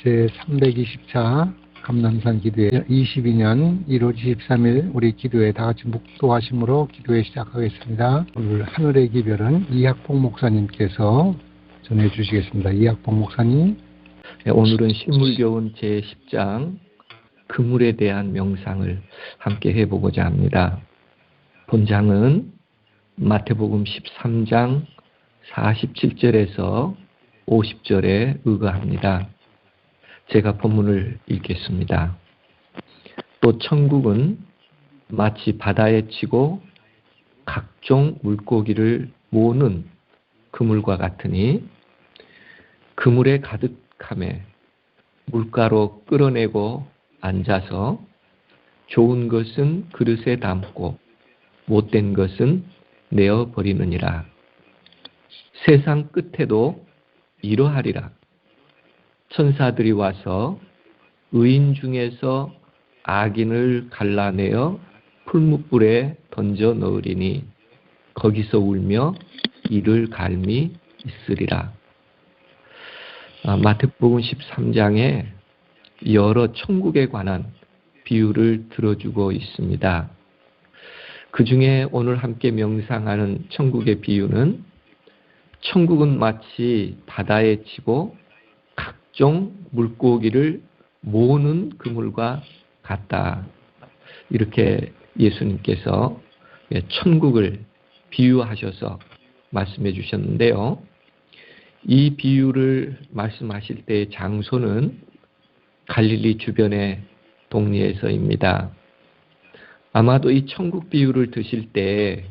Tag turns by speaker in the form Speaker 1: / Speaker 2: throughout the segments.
Speaker 1: 제320차 감남산 기도회 22년 1월 23일 우리 기도회 다같이 묵도하심으로 기도회 시작하겠습니다. 오늘 하늘의 기별은 이학봉 목사님께서 전해주시겠습니다. 이학봉 목사님.
Speaker 2: 오늘은 신물교훈 제10장 그물에 대한 명상을 함께 해보고자 합니다. 본장은 마태복음 13장 47절에서 50절에 의거합니다. 제가 본문을 읽겠습니다. 또 천국은 마치 바다에 치고 각종 물고기를 모으는 그물과 같으니 그물에 가득함에 물가로 끌어내고 앉아서 좋은 것은 그릇에 담고 못된 것은 내어버리느니라. 세상 끝에도 이러하리라. 천사들이 와서 의인 중에서 악인을 갈라내어 풀무불에 던져 넣으리니 거기서 울며 이를 갈미 있으리라. 마태복음 13장에 여러 천국에 관한 비유를 들어주고 있습니다. 그 중에 오늘 함께 명상하는 천국의 비유는 천국은 마치 바다에 치고 각종 물고기를 모으는 그물과 같다. 이렇게 예수님께서 천국을 비유하셔서 말씀해 주셨는데요. 이 비유를 말씀하실 때의 장소는 갈릴리 주변의 동리에서입니다. 아마도 이 천국 비유를 드실 때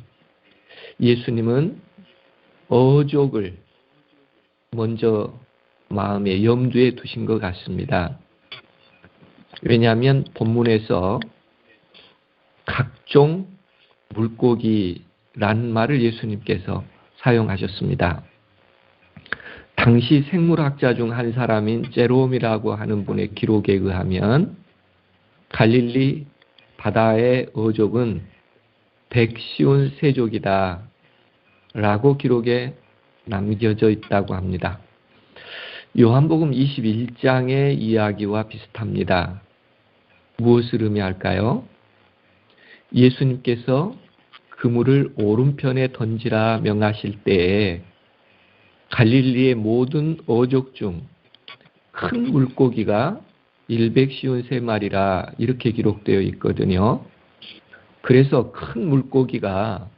Speaker 2: 예수님은 어족을 먼저 마음에 염두에 두신 것 같습니다. 왜냐하면 본문에서 각종 물고기라는 말을 예수님께서 사용하셨습니다. 당시 생물학자 중 한 사람인 제롬이라고 하는 분의 기록에 의하면 갈릴리 바다의 어족은 150세족이다 라고 기록에 남겨져 있다고 합니다. 요한복음 21장의 이야기와 비슷합니다. 무엇을 의미할까요? 예수님께서 그물을 오른편에 던지라 명하실 때에 갈릴리의 모든 어족 중 큰 물고기가 153마리라 이렇게 기록되어 있거든요. 그래서 큰 물고기가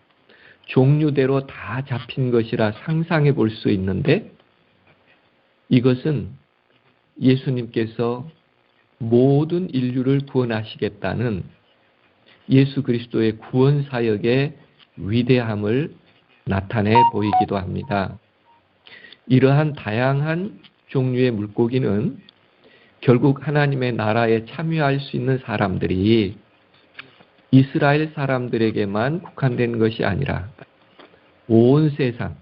Speaker 2: 종류대로 다 잡힌 것이라 상상해 볼 수 있는데 이것은 예수님께서 모든 인류를 구원하시겠다는 예수 그리스도의 구원 사역의 위대함을 나타내 보이기도 합니다. 이러한 다양한 종류의 물고기는 결국 하나님의 나라에 참여할 수 있는 사람들이 이스라엘 사람들에게만 국한된 것이 아니라 온 세상,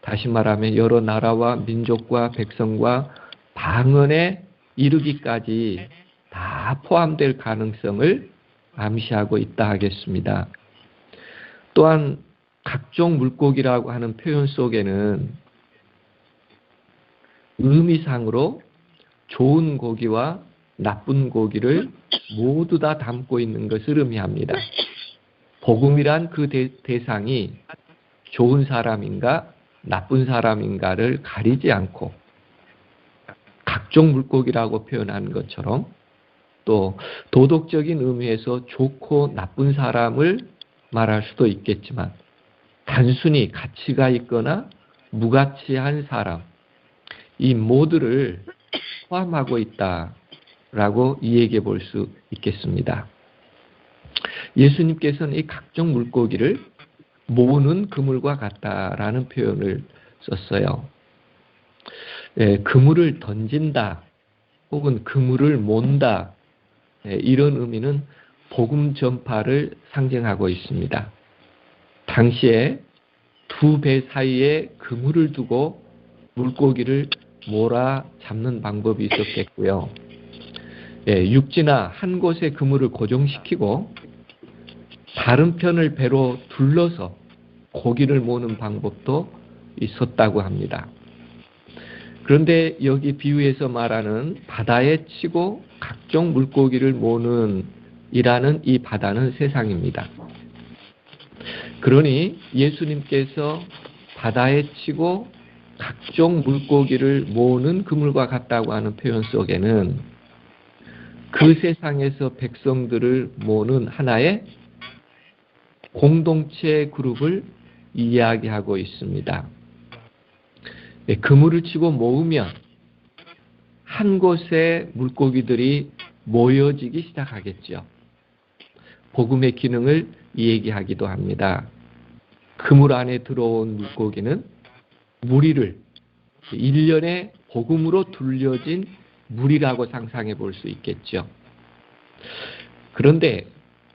Speaker 2: 다시 말하면 여러 나라와 민족과 백성과 방언에 이르기까지 다 포함될 가능성을 암시하고 있다 하겠습니다. 또한 각종 물고기라고 하는 표현 속에는 의미상으로 좋은 고기와 나쁜 고기를 모두 다 담고 있는 것을 의미합니다. 복음이란 그 대상이 좋은 사람인가 나쁜 사람인가를 가리지 않고 각종 물고기라고 표현한 것처럼 또 도덕적인 의미에서 좋고 나쁜 사람을 말할 수도 있겠지만 단순히 가치가 있거나 무가치한 사람, 이 모두를 포함하고 있다라고 이야기해 볼 수 있겠습니다. 예수님께서는 이 각종 물고기를 모으는 그물과 같다라는 표현을 썼어요. 그물을 던진다 혹은 그물을 몬다 이런 의미는 복음 전파를 상징하고 있습니다. 당시에 두 배 사이에 그물을 두고 물고기를 몰아 잡는 방법이 있었겠고요. 육지나 한 곳에 그물을 고정시키고 다른 편을 배로 둘러서 고기를 모으는 방법도 있었다고 합니다. 그런데 여기 비유에서 말하는 바다에 치고 각종 물고기를 모는 이라는 이 바다는 세상입니다. 그러니 예수님께서 바다에 치고 각종 물고기를 모으는 그물과 같다고 하는 표현 속에는 그 세상에서 백성들을 모으는 하나의 공동체 그룹을 이야기하고 있습니다. 그물을 치고 모으면 한 곳에 물고기들이 모여지기 시작하겠죠. 복음의 기능을 얘기하기도 합니다. 그물 안에 들어온 물고기는 무리를 일련의 복음으로 둘려진 무리라고 상상해 볼 수 있겠죠. 그런데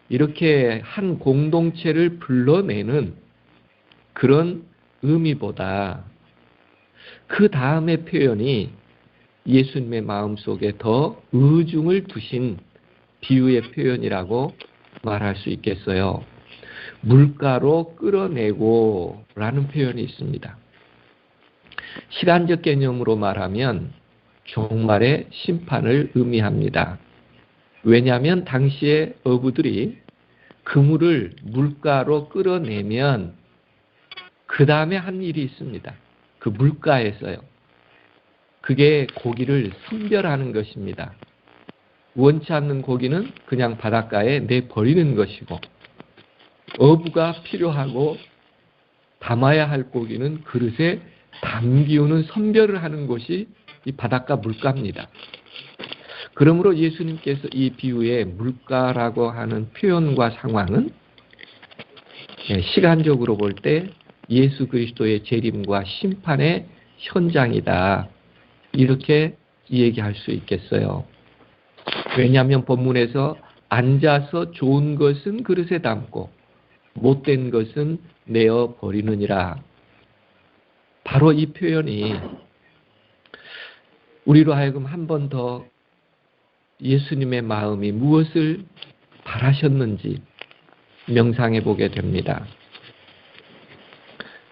Speaker 2: 이렇게 한 공동체를 불러내는 그런 의미보다 그 다음의 표현이 예수님의 마음속에 더 의중을 두신 비유의 표현이라고 말할 수 있겠어요. 물가로 끌어내고 라는 표현이 있습니다. 시간적 개념으로 말하면 종말의 심판을 의미합니다. 왜냐하면 당시의 어부들이 그물을 물가로 끌어내면 그 다음에 한 일이 있습니다. 그 물가에서요. 그게 고기를 선별하는 것입니다. 원치 않는 고기는 그냥 바닷가에 내버리는 것이고, 어부가 필요하고 담아야 할 고기는 그릇에 담기우는 선별을 하는 것이 이 바닷가 물가입니다. 그러므로 예수님께서 이 비유의 물가라고 하는 표현과 상황은 시간적으로 볼 때 예수 그리스도의 재림과 심판의 현장이다. 이렇게 얘기할 수 있겠어요. 왜냐하면 본문에서 앉아서 좋은 것은 그릇에 담고 못된 것은 내어 버리느니라. 바로 이 표현이 우리로 하여금 한 번 더 예수님의 마음이 무엇을 바라셨는지 명상해 보게 됩니다.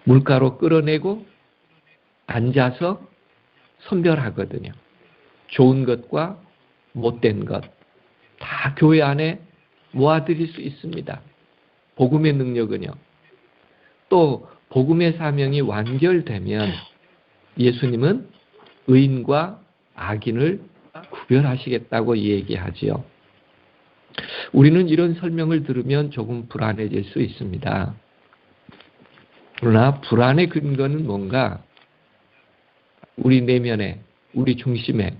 Speaker 2: 물가로 끌어내고 앉아서 선별하거든요. 좋은 것과 못된 것 다 교회 안에 모아드릴 수 있습니다. 복음의 능력은요. 또 복음의 사명이 완결되면 예수님은 의인과 악인을 구별하시겠다고 얘기하지요. 우리는 이런 설명을 들으면 조금 불안해질 수 있습니다. 그러나 불안의 근거는 뭔가 우리 내면에, 우리 중심에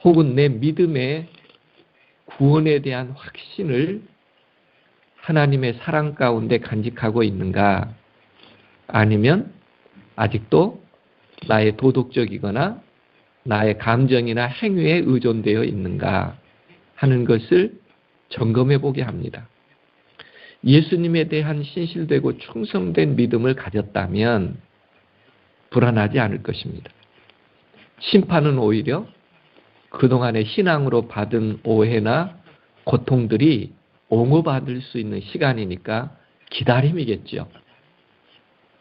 Speaker 2: 혹은 내 믿음의 구원에 대한 확신을 하나님의 사랑 가운데 간직하고 있는가? 아니면 아직도 나의 도덕적이거나 나의 감정이나 행위에 의존되어 있는가 하는 것을 점검해 보게 합니다. 예수님에 대한 신실되고 충성된 믿음을 가졌다면 불안하지 않을 것입니다. 심판은 오히려 그동안의 신앙으로 받은 오해나 고통들이 옹호받을 수 있는 시간이니까 기다림이겠죠.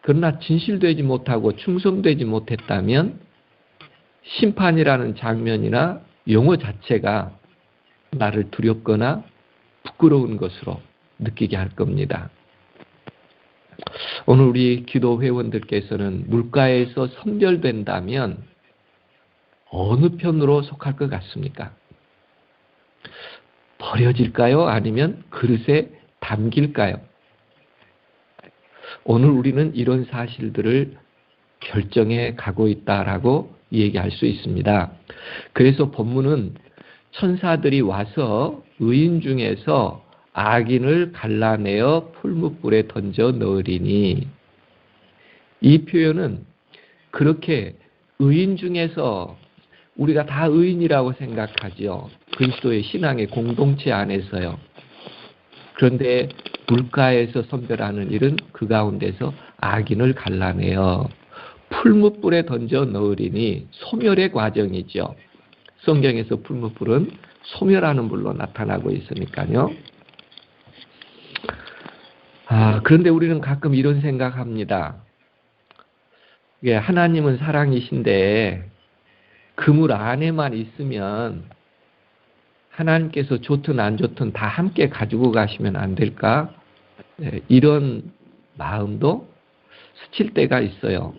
Speaker 2: 그러나 진실되지 못하고 충성되지 못했다면 심판이라는 장면이나 용어 자체가 나를 두렵거나 부끄러운 것으로 느끼게 할 겁니다. 오늘 우리 기도 회원들께서는 물가에서 선별된다면 어느 편으로 속할 것 같습니까? 버려질까요? 아니면 그릇에 담길까요? 오늘 우리는 이런 사실들을 결정해 가고 있다라고 얘기할 수 있습니다. 그래서 본문은 천사들이 와서 의인 중에서 악인을 갈라내어 풀무불에 던져 넣으리니, 이 표현은 그렇게 의인 중에서 우리가 다 의인이라고 생각하지요. 그리스도의 신앙의 공동체 안에서요. 그런데 물가에서 선별하는 일은 그 가운데서 악인을 갈라내어 풀무불에 던져 넣으리니, 소멸의 과정이죠. 성경에서 풀무불은 소멸하는 불로 나타나고 있으니까요. 그런데 우리는 가끔 이런 생각합니다. 이게 하나님은 사랑이신데 그물 안에만 있으면 하나님께서 좋든 안 좋든 다 함께 가지고 가시면 안 될까? 이런 마음도 스칠 때가 있어요.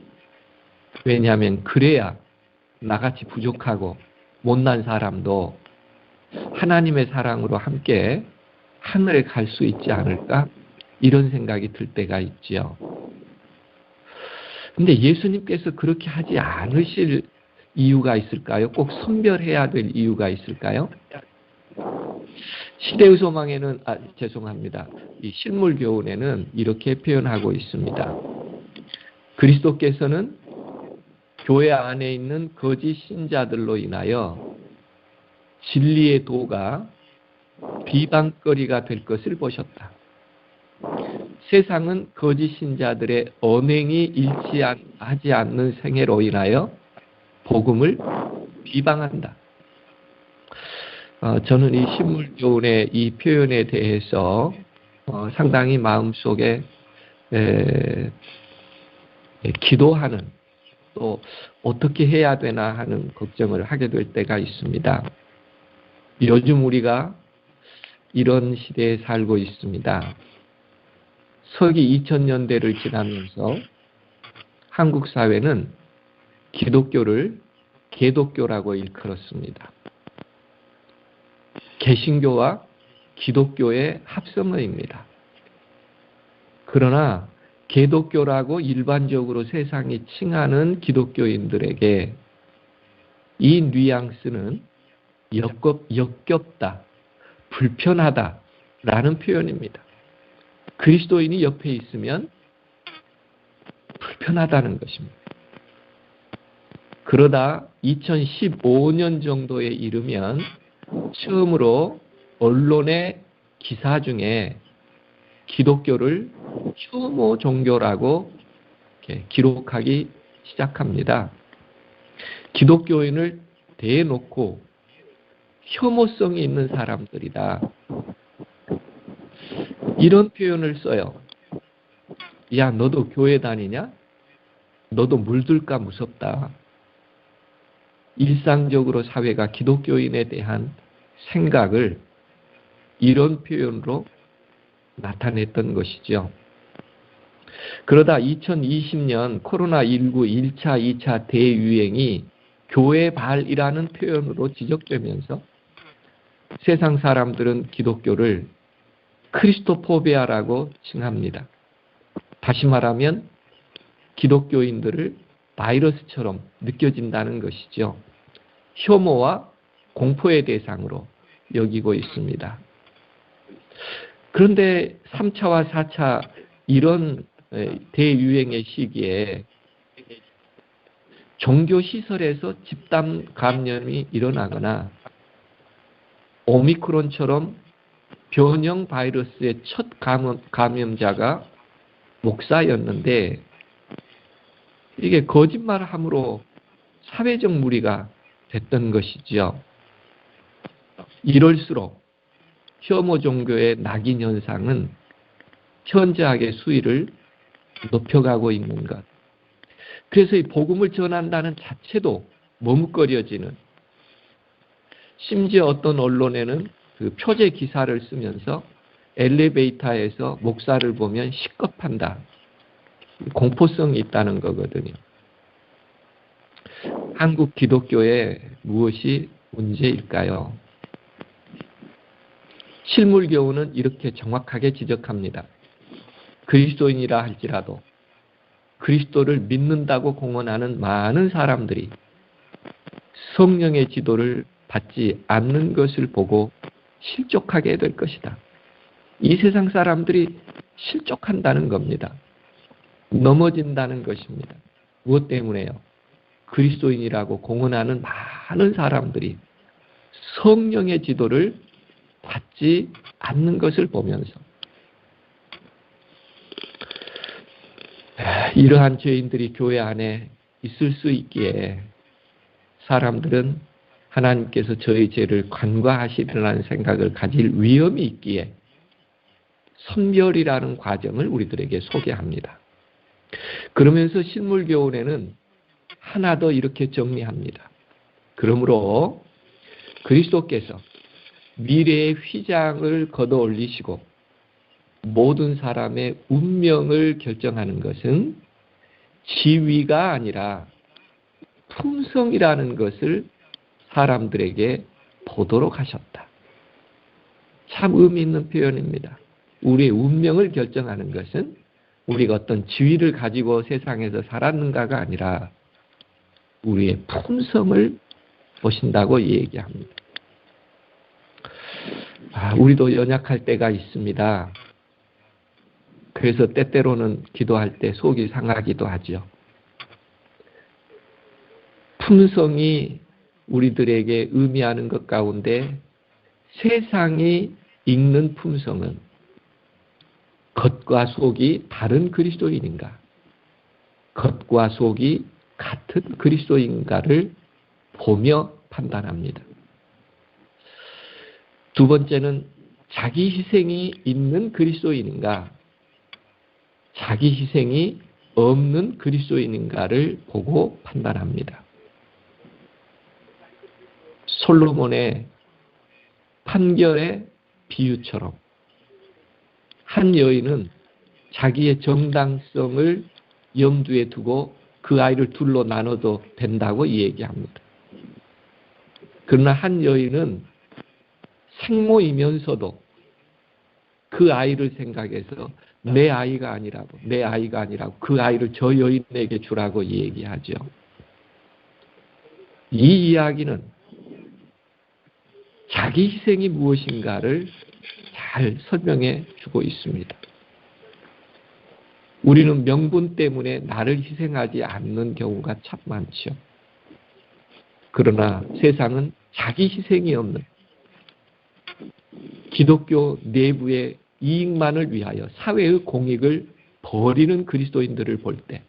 Speaker 2: 왜냐하면 그래야 나같이 부족하고 못난 사람도 하나님의 사랑으로 함께 하늘에 갈 수 있지 않을까? 이런 생각이 들 때가 있지요. 근데 예수님께서 그렇게 하지 않으실 이유가 있을까요? 꼭 선별해야 될 이유가 있을까요? 시대의 소망에는, 죄송합니다. 이 실물교훈에는 이렇게 표현하고 있습니다. 그리스도께서는 교회 안에 있는 거짓 신자들로 인하여 진리의 도가 비방거리가 될 것을 보셨다. 세상은 거짓 신자들의 언행이 일치하지 않는 생애로 인하여 복음을 비방한다. 저는 이 신물교훈의 이 표현에 대해서 상당히 마음속에 기도하는, 또 어떻게 해야 되나 하는 걱정을 하게 될 때가 있습니다. 요즘 우리가 이런 시대에 살고 있습니다. 서기 2000년대를 지나면서 한국 사회는 기독교를 개독교라고 일컬었습니다. 개신교와 기독교의 합성어입니다. 그러나 개독교라고 일반적으로 세상이 칭하는 기독교인들에게 이 뉘앙스는 역겹다, 불편하다라는 표현입니다. 그리스도인이 옆에 있으면 불편하다는 것입니다. 그러다 2015년 정도에 이르면 처음으로 언론의 기사 중에 기독교를 혐오 종교라고 기록하기 시작합니다. 기독교인을 대놓고 혐오성이 있는 사람들이다, 이런 표현을 써요. 야, 너도 교회 다니냐? 너도 물들까 무섭다. 일상적으로 사회가 기독교인에 대한 생각을 이런 표현으로 나타냈던 것이죠. 그러다 2020년 코로나19 1차, 2차 대유행이 교회발이라는 표현으로 지적되면서 세상 사람들은 기독교를 크리스토포비아라고 칭합니다. 다시 말하면 기독교인들을 바이러스처럼 느껴진다는 것이죠. 혐오와 공포의 대상으로 여기고 있습니다. 그런데 3차와 4차 이런 대유행의 시기에 종교시설에서 집단 감염이 일어나거나 오미크론처럼 변형 바이러스의 첫 감염자가 목사였는데 이게 거짓말함으로 사회적 무리가 됐던 것이지요. 이럴수록 혐오 종교의 낙인 현상은 현저하게 수위를 높여가고 있는 것. 그래서 이 복음을 전한다는 자체도 머뭇거려지는, 심지어 어떤 언론에는 그 표제 기사를 쓰면서 엘리베이터에서 목사를 보면 식겁한다, 공포성이 있다는 거거든요. 한국 기독교에 무엇이 문제일까요? 실물교훈은 이렇게 정확하게 지적합니다. 그리스도인이라 할지라도 그리스도를 믿는다고 공언하는 많은 사람들이 성령의 지도를 받지 않는 것을 보고 실족하게 될 것이다. 이 세상 사람들이 실족한다는 겁니다. 넘어진다는 것입니다. 무엇 때문에요? 그리스도인이라고 공언하는 많은 사람들이 성령의 지도를 받지 않는 것을 보면서 이러한 죄인들이 교회 안에 있을 수 있기에 사람들은 하나님께서 저희 죄를 간과하시리라는 생각을 가질 위험이 있기에 선별이라는 과정을 우리들에게 소개합니다. 그러면서 신물교훈에는 하나 더 이렇게 정리합니다. 그러므로 그리스도께서 미래의 휘장을 걷어 올리시고 모든 사람의 운명을 결정하는 것은 지위가 아니라 품성이라는 것을 사람들에게 보도록 하셨다. 참 의미 있는 표현입니다. 우리의 운명을 결정하는 것은 우리가 어떤 지위를 가지고 세상에서 살았는가가 아니라 우리의 품성을 보신다고 얘기합니다. 우리도 연약할 때가 있습니다. 그래서 때때로는 기도할 때 속이 상하기도 하죠. 품성이 우리들에게 의미하는 것 가운데 세상이 읽는 품성은 겉과 속이 다른 그리스도인인가, 겉과 속이 같은 그리스도인가를 보며 판단합니다. 두 번째는 자기 희생이 있는 그리스도인인가, 자기 희생이 없는 그리스도인인가를 보고 판단합니다. 솔로몬의 판결의 비유처럼 한 여인은 자기의 정당성을 염두에 두고 그 아이를 둘로 나눠도 된다고 얘기합니다. 그러나 한 여인은 생모이면서도 그 아이를 생각해서 내 아이가 아니라고 그 아이를 저 여인에게 주라고 얘기하죠. 이 이야기는 자기 희생이 무엇인가를 잘 설명해 주고 있습니다. 우리는 명분 때문에 나를 희생하지 않는 경우가 참 많죠. 그러나 세상은 자기 희생이 없는 기독교 내부의 이익만을 위하여 사회의 공익을 버리는 그리스도인들을 볼 때,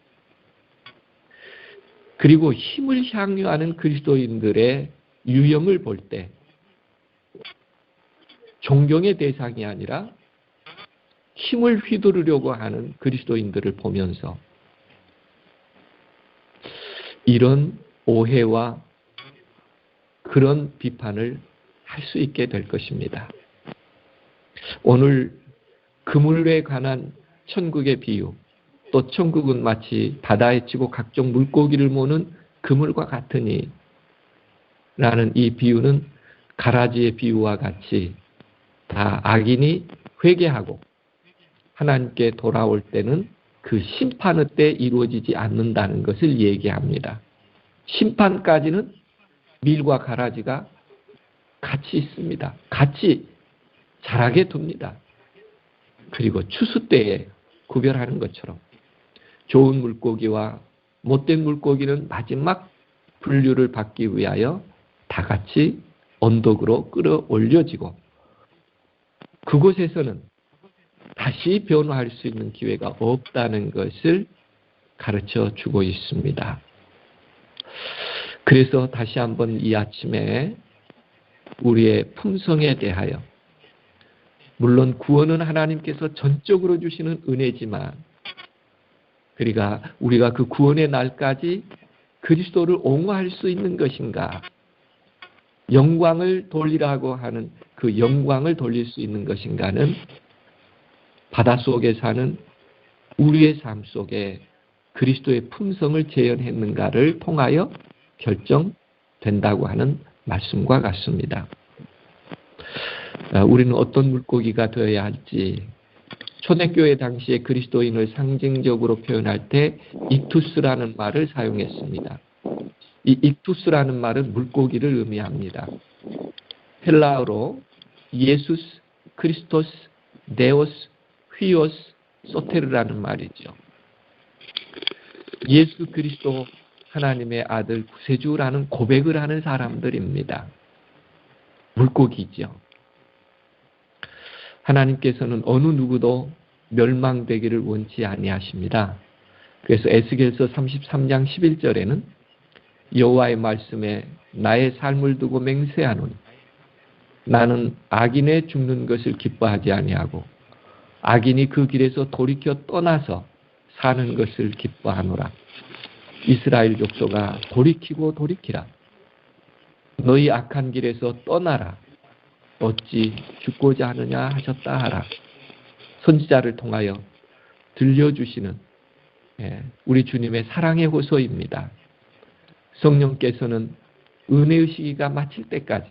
Speaker 2: 그리고 힘을 향유하는 그리스도인들의 유형을 볼 때 존경의 대상이 아니라 힘을 휘두르려고 하는 그리스도인들을 보면서 이런 오해와 그런 비판을 할 수 있게 될 것입니다. 오늘 그물에 관한 천국의 비유, 또 천국은 마치 바다에 치고 각종 물고기를 모는 그물과 같으니 라는 이 비유는 가라지의 비유와 같이 다 악인이 회개하고 하나님께 돌아올 때는 그 심판의 때 이루어지지 않는다는 것을 얘기합니다. 심판까지는 밀과 가라지가 같이 있습니다. 같이 자라게 둡니다. 그리고 추수 때에 구별하는 것처럼 좋은 물고기와 못된 물고기는 마지막 분류를 받기 위하여 다 같이 언덕으로 끌어올려지고 그곳에서는 다시 변화할 수 있는 기회가 없다는 것을 가르쳐 주고 있습니다. 그래서 다시 한번 이 아침에 우리의 품성에 대하여, 물론 구원은 하나님께서 전적으로 주시는 은혜지만 우리가 그 구원의 날까지 그리스도를 옹호할 수 있는 것인가, 영광을 돌리라고 하는 그 영광을 돌릴 수 있는 것인가는 바닷속에 사는 우리의 삶 속에 그리스도의 품성을 재현했는가를 통하여 결정된다고 하는 말씀과 같습니다. 우리는 어떤 물고기가 되어야 할지, 초대교회 당시에 그리스도인을 상징적으로 표현할 때 익투스라는 말을 사용했습니다. 이 익투스라는 말은 물고기를 의미합니다. 헬라어로 예수스, 크리스토스, 데오스, 휘오스, 소테르라는 말이죠. 예수 그리스도 하나님의 아들 구세주라는 고백을 하는 사람들입니다. 물고기죠. 하나님께서는 어느 누구도 멸망되기를 원치 아니하십니다. 그래서 에스겔서 33장 11절에는 여호와의 말씀에 나의 삶을 두고 맹세하노니 나는 악인의 죽는 것을 기뻐하지 아니하고 악인이 그 길에서 돌이켜 떠나서 사는 것을 기뻐하노라. 이스라엘 족속아 돌이키고 돌이키라. 너희 악한 길에서 떠나라. 어찌 죽고자 하느냐 하셨다 하라. 선지자를 통하여 들려주시는 우리 주님의 사랑의 호소입니다. 성령께서는 은혜의 시기가 마칠 때까지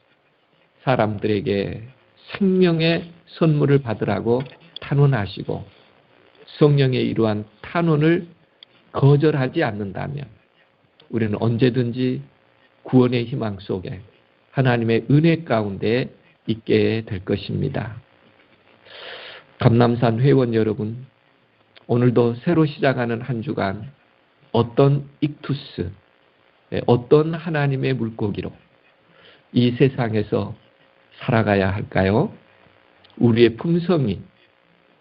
Speaker 2: 사람들에게 생명의 선물을 받으라고 탄원하시고 성령의 이러한 탄원을 거절하지 않는다면 우리는 언제든지 구원의 희망 속에 하나님의 은혜 가운데 있게 될 것입니다. 감남산 회원 여러분, 오늘도 새로 시작하는 한 주간 어떤 익투스, 어떤 하나님의 물고기로 이 세상에서 살아가야 할까요? 우리의 품성이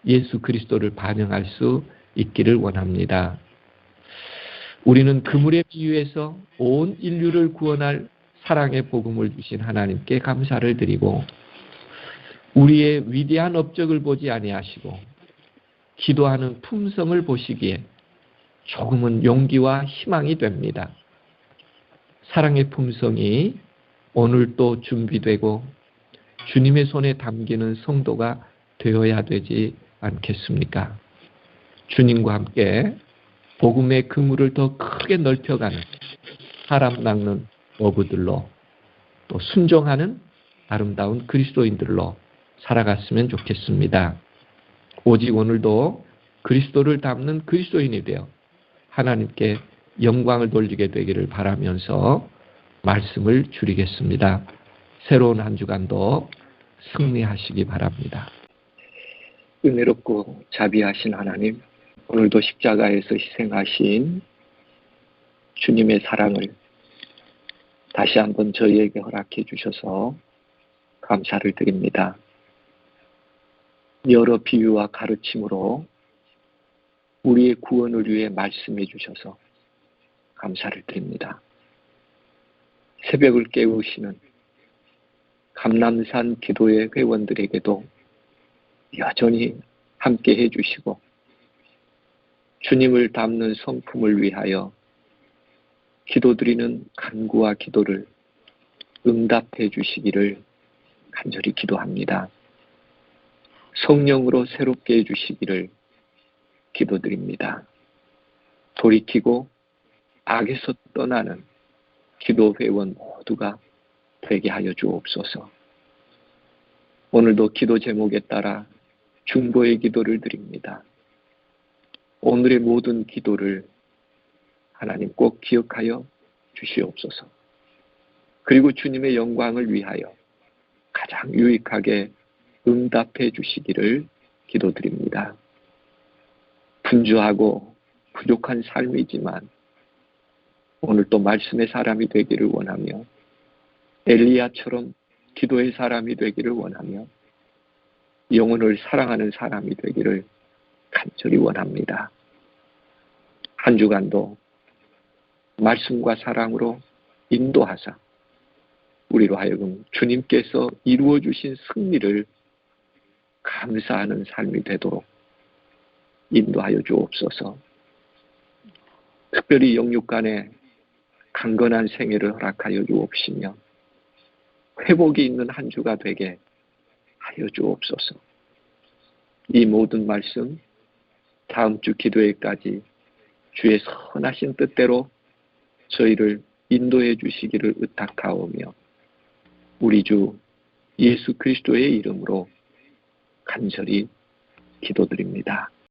Speaker 2: 예수 그리스도를 반영할 수 있기를 원합니다. 우리는 그물의 비유에서 온 인류를 구원할 사랑의 복음을 주신 하나님께 감사를 드리고 우리의 위대한 업적을 보지 아니하시고 기도하는 품성을 보시기에 조금은 용기와 희망이 됩니다. 사랑의 품성이 오늘 또 준비되고 주님의 손에 담기는 성도가 되어야 되지 않겠습니까? 주님과 함께 복음의 그물을 더 크게 넓혀가는 사람 낚는 어부들로 또 순종하는 아름다운 그리스도인들로 살아갔으면 좋겠습니다. 오직 오늘도 그리스도를 닮는 그리스도인이 되어 하나님께 영광을 돌리게 되기를 바라면서 말씀을 줄이겠습니다. 새로운 한 주간도 승리하시기 바랍니다. 은혜롭고 자비하신 하나님, 오늘도 십자가에서 희생하신 주님의 사랑을 다시 한번 저희에게 허락해 주셔서 감사를 드립니다. 여러 비유와 가르침으로 우리의 구원을 위해 말씀해 주셔서 감사를 드립니다. 새벽을 깨우시는 감남산 기도회 회원들에게도 여전히 함께 해주시고 주님을 닮는 성품을 위하여 기도드리는 간구와 기도를 응답해 주시기를 간절히 기도합니다. 성령으로 새롭게 해주시기를 기도드립니다. 돌이키고 악에서 떠나는 기도회원 모두가 되게 하여 주옵소서. 오늘도 기도 제목에 따라 중보의 기도를 드립니다. 오늘의 모든 기도를 하나님 꼭 기억하여 주시옵소서. 그리고 주님의 영광을 위하여 가장 유익하게 응답해 주시기를 기도드립니다. 분주하고 부족한 삶이지만 오늘 또 말씀의 사람이 되기를 원하며 엘리야처럼 기도의 사람이 되기를 원하며 영혼을 사랑하는 사람이 되기를 간절히 원합니다. 한 주간도 말씀과 사랑으로 인도하사 우리로 하여금 주님께서 이루어 주신 승리를 감사하는 삶이 되도록 인도하여 주옵소서. 특별히 영육간에 강건한 생애를 허락하여 주옵시며 회복이 있는 한 주가 되게 하여 주옵소서. 이 모든 말씀 다음 주 기도회까지 주의 선하신 뜻대로 저희를 인도해 주시기를 의탁하오며 우리 주 예수 그리스도의 이름으로 간절히 기도드립니다.